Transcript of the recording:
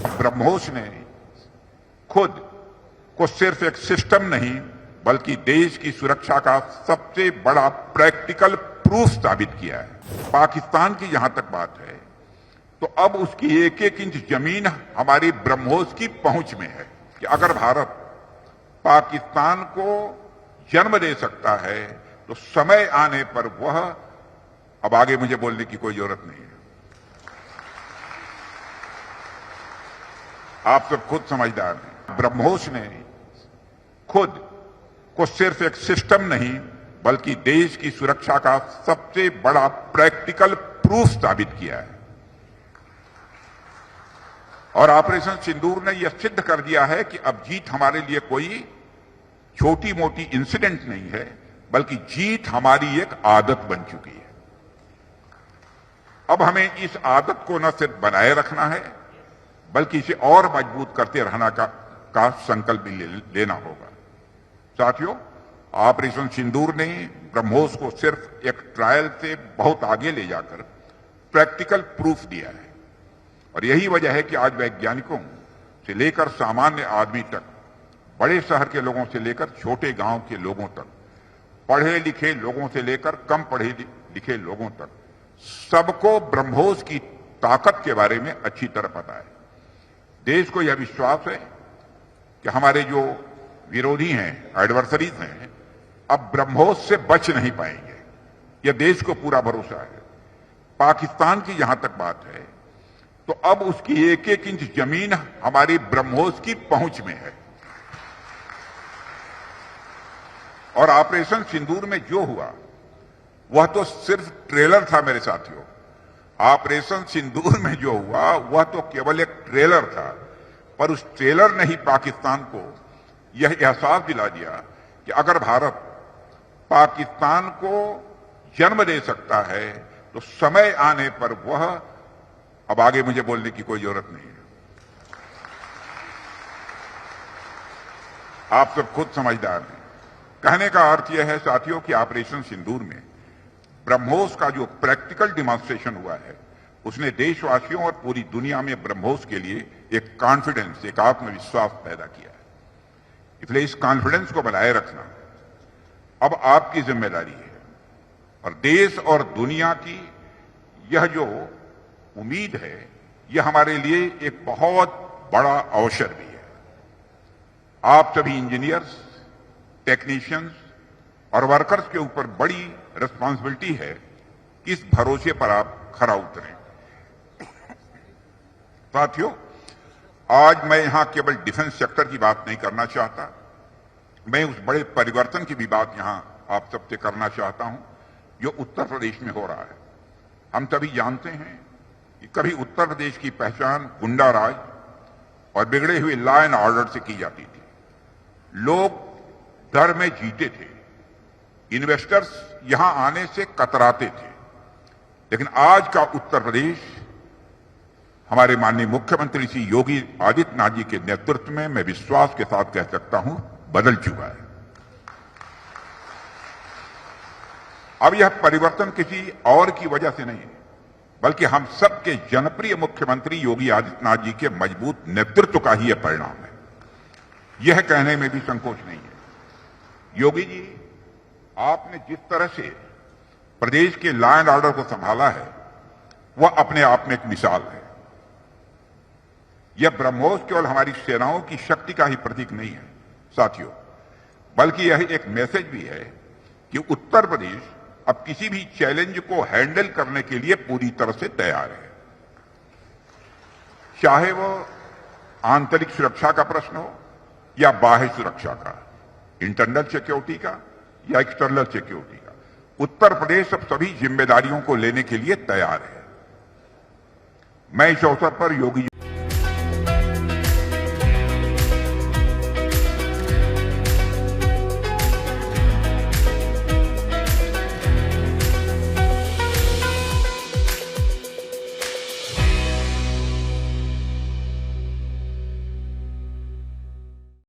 ब्रह्मोस ने खुद को सिर्फ एक सिस्टम नहीं बल्कि देश की सुरक्षा का सबसे बड़ा प्रैक्टिकल प्रूफ साबित किया है। पाकिस्तान की जहां तक बात है तो अब उसकी एक एक इंच जमीन हमारी ब्रह्मोस की पहुंच में है कि अगर भारत पाकिस्तान को जन्म दे सकता है तो समय आने पर वह, अब आगे मुझे बोलने की कोई जरूरत नहीं है, आप सब खुद समझदार हैं। ब्रह्मोस ने खुद को सिर्फ एक सिस्टम नहीं बल्कि देश की सुरक्षा का सबसे बड़ा प्रैक्टिकल प्रूफ साबित किया है और ऑपरेशन सिंदूर ने यह सिद्ध कर दिया है कि अब जीत हमारे लिए कोई छोटी मोटी इंसिडेंट नहीं है बल्कि जीत हमारी एक आदत बन चुकी है। अब हमें इस आदत को न सिर्फ बनाए रखना है बल्कि इसे और मजबूत करते रहना का संकल्प भी लेना होगा। साथियों, ऑपरेशन सिंदूर ने ब्रह्मोस को सिर्फ एक ट्रायल से बहुत आगे ले जाकर प्रैक्टिकल प्रूफ दिया है और यही वजह है कि आज वैज्ञानिकों से लेकर सामान्य आदमी तक, बड़े शहर के लोगों से लेकर छोटे गांव के लोगों तक, पढ़े लिखे लोगों से लेकर कम पढ़े लिखे लोगों तक, सबको ब्रह्मोस की ताकत के बारे में अच्छी तरह पता है। देश को यह विश्वास है कि हमारे जो विरोधी हैं, एडवर्सरीज हैं, अब ब्रह्मोस से बच नहीं पाएंगे। यह देश को पूरा भरोसा है। पाकिस्तान की जहां तक बात है तो अब उसकी एक एक इंच जमीन हमारी ब्रह्मोस की पहुंच में है और ऑपरेशन सिंदूर में जो हुआ वह तो सिर्फ ट्रेलर था मेरे साथियों। ऑपरेशन सिंदूर में जो हुआ वह तो केवल एक ट्रेलर था, पर उस ट्रेलर ने ही पाकिस्तान को यह एहसास दिला दिया कि अगर भारत पाकिस्तान को जन्म दे सकता है तो समय आने पर वह, अब आगे मुझे बोलने की कोई जरूरत नहीं है, आप सब खुद समझदार हैं। कहने का अर्थ यह है साथियों कि ऑपरेशन सिंदूर में ब्रह्मोस का जो प्रैक्टिकल डिमॉन्स्ट्रेशन हुआ है उसने देशवासियों और पूरी दुनिया में ब्रह्मोस के लिए एक कॉन्फिडेंस, एक आत्मविश्वास पैदा किया है। इसलिए इस कॉन्फिडेंस को बनाए रखना अब आपकी जिम्मेदारी है और देश और दुनिया की यह जो उम्मीद है यह हमारे लिए एक बहुत बड़ा अवसर भी है। आप सभी इंजीनियर्स, टेक्नीशियंस और वर्कर्स के ऊपर बड़ी रिस्पांसिबिलिटी है कि इस भरोसे पर आप खरा उतरें। साथियों, आज मैं यहां केवल डिफेंस सेक्टर की बात नहीं करना चाहता, मैं उस बड़े परिवर्तन की भी बात यहां आप सबसे करना चाहता हूं जो उत्तर प्रदेश में हो रहा है। हम सभी जानते हैं कि कभी उत्तर प्रदेश की पहचान गुंडा राज और बिगड़े हुए लॉ एंड ऑर्डर से की जाती थी। लोग डर में जीते थे, इन्वेस्टर्स यहां आने से कतराते थे, लेकिन आज का उत्तर प्रदेश हमारे माननीय मुख्यमंत्री श्री योगी आदित्यनाथ जी के नेतृत्व में, मैं विश्वास के साथ कह सकता हूं, बदल चुका है। अब यह परिवर्तन किसी और की वजह से नहीं बल्कि हम सबके जनप्रिय मुख्यमंत्री योगी आदित्यनाथ जी के मजबूत नेतृत्व का ही यह परिणाम है। यह कहने में भी संकोच नहीं है। योगी जी, आपने जिस तरह से प्रदेश के लॉ एंड ऑर्डर को संभाला है वह अपने आप में एक मिसाल है। यह ब्रह्मोस केवल हमारी सेनाओं की शक्ति का ही प्रतीक नहीं है साथियों, बल्कि यह एक मैसेज भी है कि उत्तर प्रदेश अब किसी भी चैलेंज को हैंडल करने के लिए पूरी तरह से तैयार है। चाहे वो आंतरिक सुरक्षा का प्रश्न हो या बाह्य सुरक्षा का, इंटरनल सिक्योरिटी का या एक्सटर्नल सिक्योरिटी का, उत्तर प्रदेश अब सभी जिम्मेदारियों को लेने के लिए तैयार है। मैं इस अवसर पर योगी